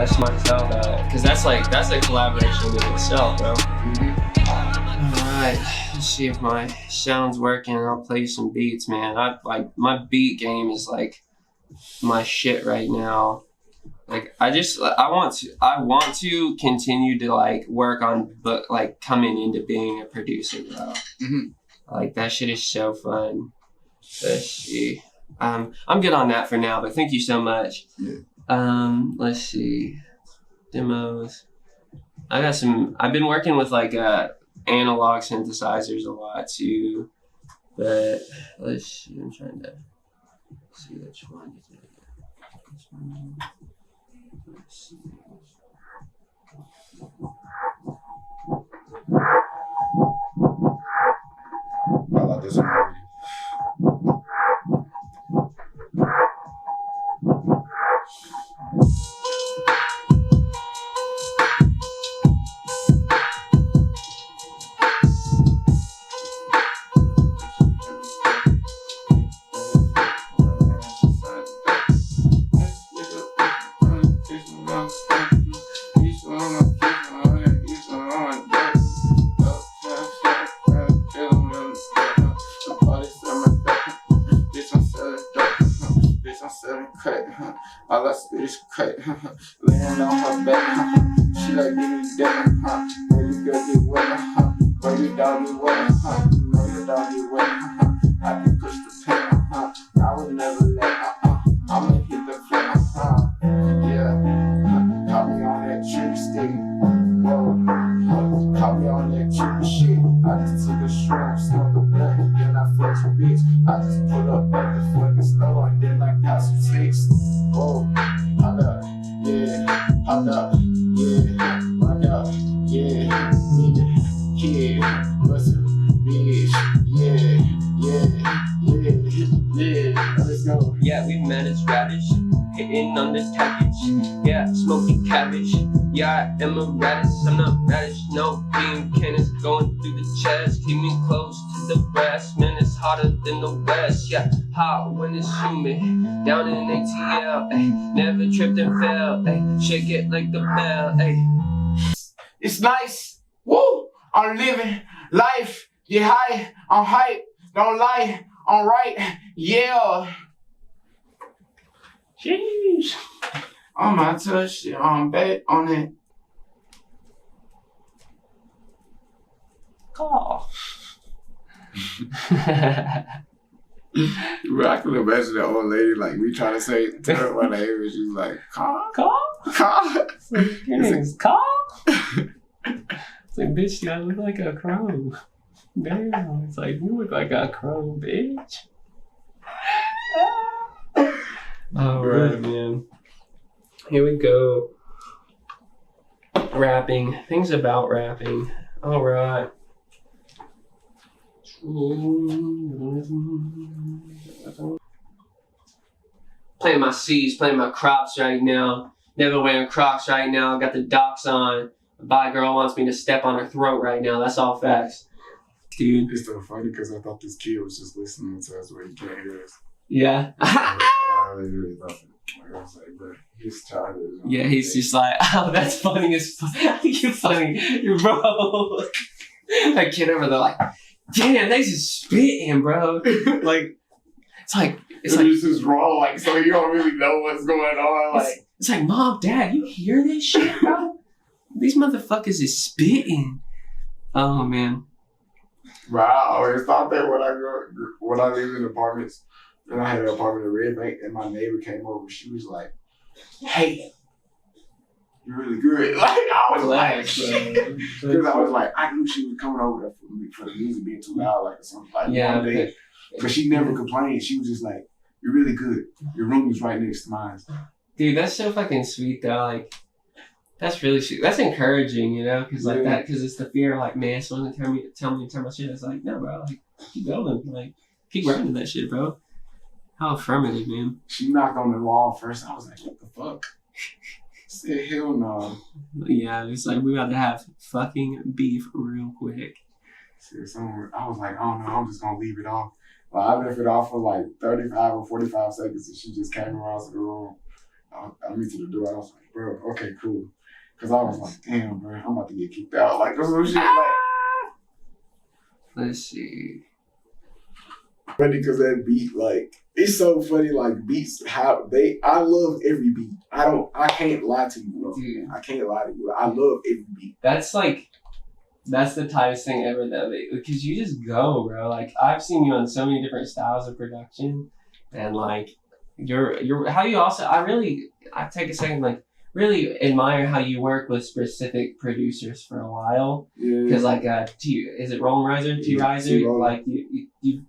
That's smart as hell, because that's a collaboration in itself, bro. Alright, let's see if my sound's working. I'll play you some beats, man. My beat game is like my shit right now. Like I want to continue to like work on like coming into being a producer, bro. Like that shit is so fun. Let's see. I'm good on that for now, but thank you so much. Let's see. Demos. I've been working with like analog synthesizers a lot too. But let's see, I'm trying to see which one is it. This one. Let's see. I like this one already. I like Spanish cut, laying on her back, she like give me that, baby girl get wet, baby dog get wet, baby dog get wet, I can push the pen, I would never let, I'ma hit the flat, yeah, caught me on that trick stick, whoa, caught me on that trick shit, I just took a shrimp, smoked a blunt, then I flex a bitch, I just pull up at the fucking store, and then I got some sticks. Oh, hot up, yeah, hot up, yeah, rock out, yeah, nigga, yeah, bust it, bitch, yeah, let's go. Yeah, we managed radish, hitting on the package, yeah, smoking cabbage, yeah, I am a radish, I'm not radish, no, beam cannons going through the chest, keep me close to the breast, man, it's hotter than the west, yeah, hot when it's humid, down in ATL, ayy, never tripped and fell, ayy, shake it like the bell, ayy. It's nice, woo, I'm living life, get high, I'm hype, don't lie, I'm right, yeah. Jeez. On my touch, I'm back on it. Call. Bro, I can imagine that old lady, like, we trying to say, tell her my name, and she's like, Call? Call? Call? Your name's Call? It's like, bitch, you look like a crow. Damn, it's like, you look like a crow, bitch. Alright, man. Here we go. Rapping. Things about rapping. Alright. Playing my C's, playing my crops right now. Never wearing Crocs right now. Got the docs on. A bi girl wants me to step on her throat right now. That's all facts. Dude. It's so funny because I thought this kid was just listening to us where he can't hear us. Yeah. I really thought that. I was like, bro, he's tired. Yeah, he's just like, oh, that's funny as fuck. You're funny. You're bro. That kid over there like, damn, they just spitting, bro. Like, it's like this is raw, like, so you don't really know what's going on. Like, it's like, Mom, Dad, you hear this shit, bro? These motherfuckers is spitting. Oh, man. Bro, I always thought that when I lived in apartments, and I had an apartment in Red Bank, and my neighbor came over. She was like, "Hey, you're really good." Like I was because I was like, I knew she was coming over there for the music being too loud, like something like yeah. But she never complained. She was just like, "You're really good. Your room is right next to mine." Dude, that's so fucking sweet though. Like, that's really sweet. That's encouraging, you know, because like that, because it's the fear of like, man, someone's gonna tell me to turn my shit. It's like, no, bro, like keep going, like keep running that shit, bro. How affirmative, man. She knocked on the wall first. I was like, what the fuck? I said, hell no. Yeah, it's like we about to have fucking beef real quick. I was like, oh no, I'm just gonna leave it off. Well, I left it off for like 35 or 45 seconds and she just came around to the room. I meet to the door. I was like, bro, okay, cool. Cause I was like, damn, bro, I'm about to get kicked out. Like, this little shit. Like, let's see. funny because that beat, like, it's so funny. Like beats, I love every beat. I can't lie to you, bro. Dude. I can't lie to you. I love every beat. That's the tightest thing ever, though, because you just go, bro. Like, I've seen you on so many different styles of production, and like how you also, I take a second, like, really admire how you work with specific producers for a while. Because like is it Roland Reiser? T Reiser? Like you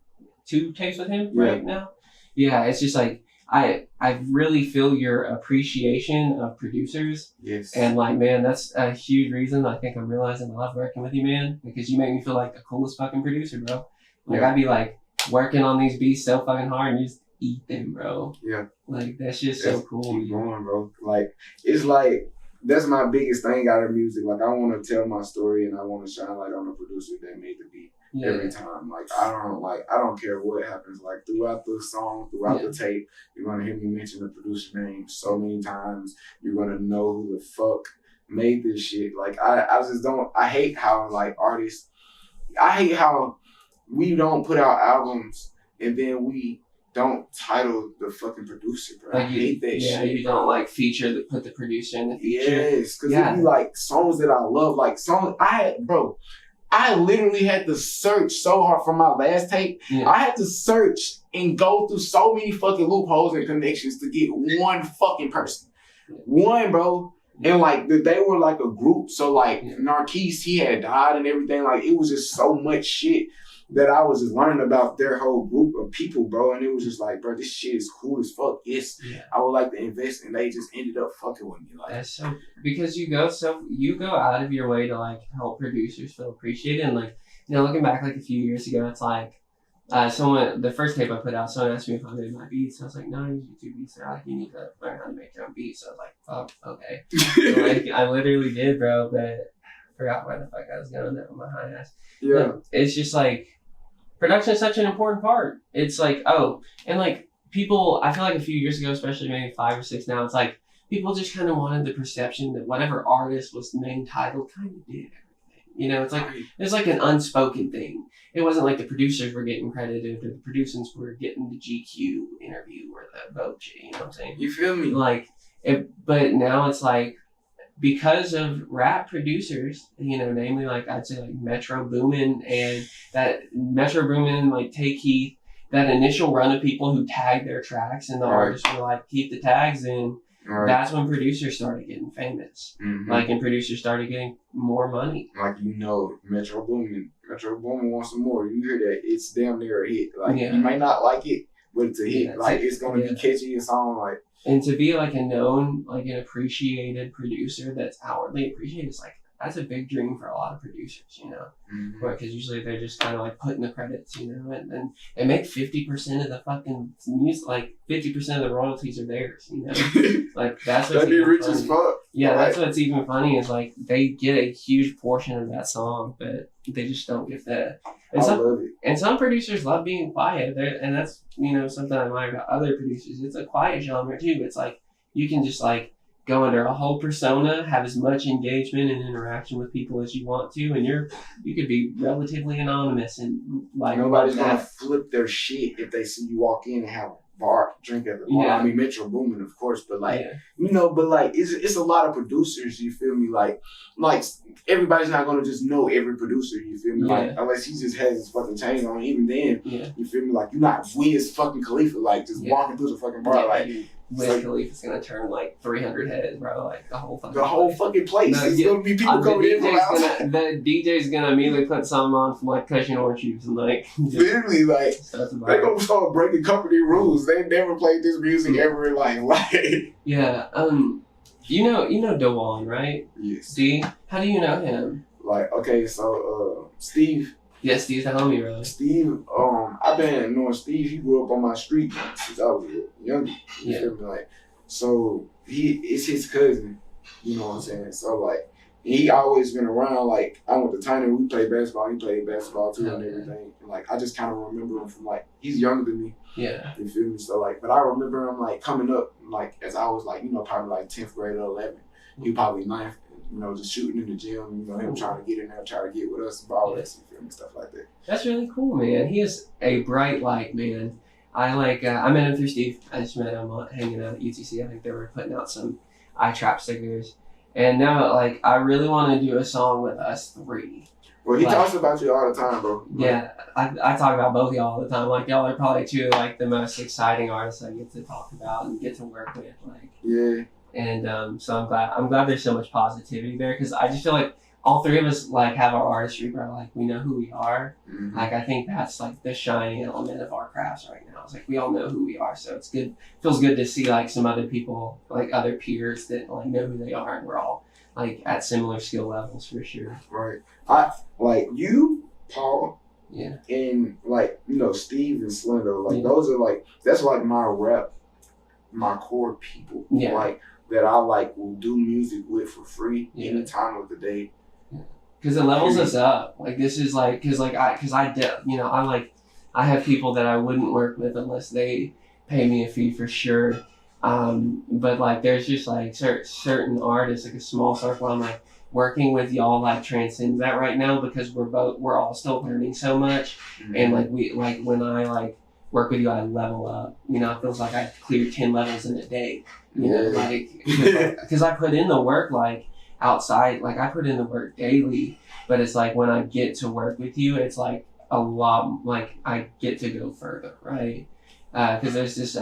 2 tapes with him right now? Yeah, it's just like I really feel your appreciation of producers. Yes. And like, man, that's a huge reason I think I'm realizing I love working with you, man, because you make me feel like the coolest fucking producer, bro. Like I'd be like working on these beats so fucking hard and you just eat them, bro. Yeah. Like that's just so cool. Keep going, bro. Like it's like that's my biggest thing out of music. Like I want to tell my story and I want to shine light on the producer that made the beat every time. Like I don't care what happens. Like throughout the song, throughout the tape, you're gonna hear me mention the producer name so many times. You're gonna know who the fuck made this shit. Like I just don't. I hate how like artists. I hate how we don't put out albums and then we don't title the fucking producer, bro. Like I hate that shit. Yeah, you don't like put the producer in the feature. Yes, because it'd be like songs that I love, like songs I literally had to search so hard for my last tape. Yeah. I had to search and go through so many fucking loopholes and connections to get one fucking person. One, bro. And like they were like a group. So like Narquise, he had died and everything. Like it was just so much shit that I was just learning about their whole group of people, bro. And it was just like, bro, this shit is cool as fuck. I would like to invest, and they just ended up fucking with me. Like that's so because you go out of your way to like help producers feel appreciated. And like, you know, looking back like a few years ago, it's like the first tape I put out, someone asked me if I made my beats. I was like, no, I usually do beats. They're like, you need to learn how to make your own beats. So I was like, fuck, okay. So like, I literally did, bro, but I forgot where the fuck I was going there with my high ass. Yeah. But it's just like, production is such an important part. It's like, and like people, I feel like a few years ago, especially maybe 5 or 6 now, it's like people just kind of wanted the perception that whatever artist was the main title kind of did everything. You know, it's like an unspoken thing. It wasn't like the producers were getting credited or the producers were getting the GQ interview or the Vogue, you know what I'm saying? You feel me? Like, but now it's like, because of rap producers, you know, namely like I'd say like Metro Boomin and that Metro Boomin, like Take Keith, that initial run of people who tagged their tracks and the artists were like, keep the tags in. That's when producers started getting famous. Mm-hmm. Like, and producers started getting more money. Like, you know, Metro Boomin wants some more. You hear that, it's damn near a hit. Like, you might not like it, but it's a hit. Yeah, like, it's going to be catchy and song like. And to be like a known, like an appreciated producer that's outwardly appreciated, is like, that's a big dream for a lot of producers, you know? Because usually they're just kind of like putting the credits, you know? And then they make 50% of the fucking music, like 50% of the royalties are theirs, you know? Like, that's what's that'd be rich as fuck. Yeah, that's what's even funny is like, they get a huge portion of that song, but they just don't get that. And I love it. And some producers love being quiet, and that's, you know, something I admire about other producers. It's a quiet genre too. It's like, you can just like, go under a whole persona, have as much engagement and interaction with people as you want to, and you could be relatively anonymous and like nobody's gonna flip their shit if they see you walk in and have a drink at the bar. I mean, Metro Boomin, of course, but like you know, but like it's a lot of producers. You feel me? Like everybody's not gonna just know every producer. You feel me? Like unless he just has his fucking chain on. Even then, you feel me? Like you're not Wiz fucking Khalifa, like just walking through the fucking bar, like. Wiz Khalifa's gonna turn like 300 heads, bro. Like the whole fucking place. There's gonna be people coming in from outside. The DJ's gonna immediately put something on from like Cushion Orange Juice and like literally like they gonna start breaking company rules. They never played this music ever in like yeah. You know Dewan, right? Yes. D. How do you know him? Like okay, so Steve. Yeah, Steve's the homie, really. Steve, I've been knowing Steve. He grew up on my street since I was young. You feel me? Like, so it's his cousin. You know what I'm saying? So like, he always been around. Like, I went to Tiny, we played basketball. He played basketball too and everything. And, like, I just kind of remember him from, like, he's younger than me. Yeah. You feel me? So, like, but I remember him, like, coming up, like, as I was, like, you know, probably, like, 10th grade or 11th. He probably 9th, you know, just shooting in the gym, you know, him trying to get in there, trying to get with us, ball us, you feel me? Stuff like that. That's really cool, man. He is a bright light, man. I met him through Steve. I just met him hanging out at UTC. I think they were putting out some eye trap stickers. And now, like, I really want to do a song with us three. Well, he talks about you all the time, bro. Yeah, I talk about both y'all all the time. Like, y'all are probably two, like, the most exciting artists I get to talk about and get to work with. Like, yeah. And so I'm glad there's so much positivity there, because I just feel like all three of us, like, have our artistry, bro. Like, we know who we are. Mm-hmm. Like, I think that's, like, the shining element of our crafts right now. It's like, we all know who we are, so it's good. Feels good to see, like, some other people, like, other peers that, like, know who they are, and we're all, like, at similar skill levels, for sure. Right. I, like, you, Paul, yeah, and, like, you know, Steve and Slender, like, those are, like, that's, like, my core people. Yeah. Like, that I, like, will do music with for free any time of the day. Because it levels us up. Like, this is like, I have people that I wouldn't work with unless they pay me a fee, for sure. But, like, there's just, like, certain artists, like a small circle. I'm like, working with y'all, like, transcends that right now, because we're all still learning so much. Mm-hmm. And, like, when I, like, work with you, I level up. You know, it feels like I cleared 10 levels in a day. You know, like, because I put in the work, like, outside, like, I put in the work daily, but it's like when I get to work with you, it's like a lot, like, I get to go further, right? Because there's this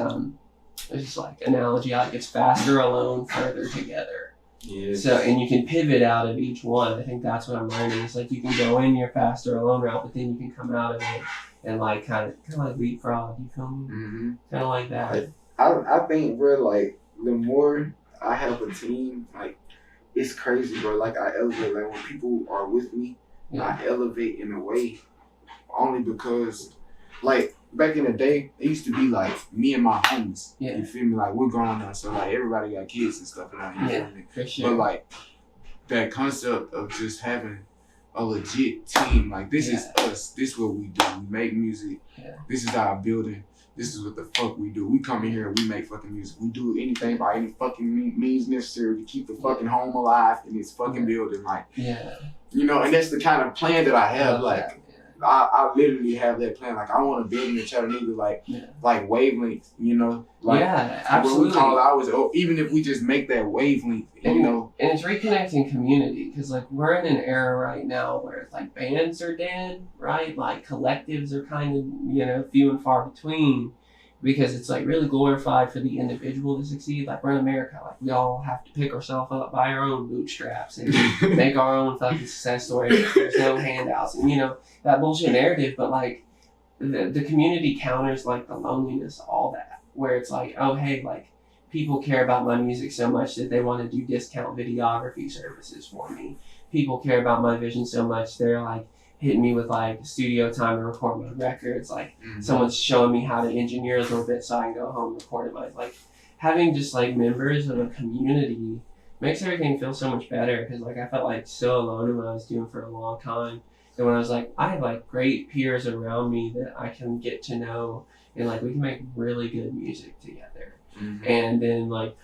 like analogy, like, it's faster alone, further together. Yeah. So, and you can pivot out of each one. I think that's what I'm learning. It's like you can go in your faster alone route, but then you can come out of it and, like, kind of like leapfrog. You feel me? Mm-hmm. Kind of like that. I think, bro, like, the more I have a team, like, it's crazy, bro. Like, I elevate. Like, when people are with me, I elevate in a way only because, like, back in the day, it used to be, like, me and my homies. Yeah. You feel me? Like, we're grown now, so, like, everybody got kids and stuff now. You feel me? For sure. But, like, that concept of just having a legit team, like, this is us. This is what we do. We make music. Yeah. This is our building. This is what the fuck we do. We come in here and we make fucking music. We do anything by any fucking means necessary to keep the fucking home alive in this fucking building. Like, you know, and that's the kind of plan that I have. Like, I literally have that plan. Like, I want a building in Chattanooga, like wavelength, you know? Like, absolutely. What we call ours, or even if we just make that wavelength, you know? And it's reconnecting community, because, like, we're in an era right now where it's like bands are dead, right? Like, collectives are kind of, you know, few and far between, because it's, like, really glorified for the individual to succeed. Like, we're in America. Like, we all have to pick ourselves up by our own bootstraps and make our own fucking success story. There's no handouts and, you know, that bullshit narrative. But, like, the community counters, like, the loneliness, all that, where it's like, oh, hey, like, people care about my music so much that they want to do discount videography services for me. People care about my vision so much they're, like, hitting me with, like, studio time to record my records. Like, someone's showing me how to engineer a little bit so I can go home and record it. Like, having just, like, members of a community makes everything feel so much better, because, like, I felt, like, so alone in what I was doing for a long time. And when I was like, I have, like, great peers around me that I can get to know, and, like, we can make really good music together. And then, like,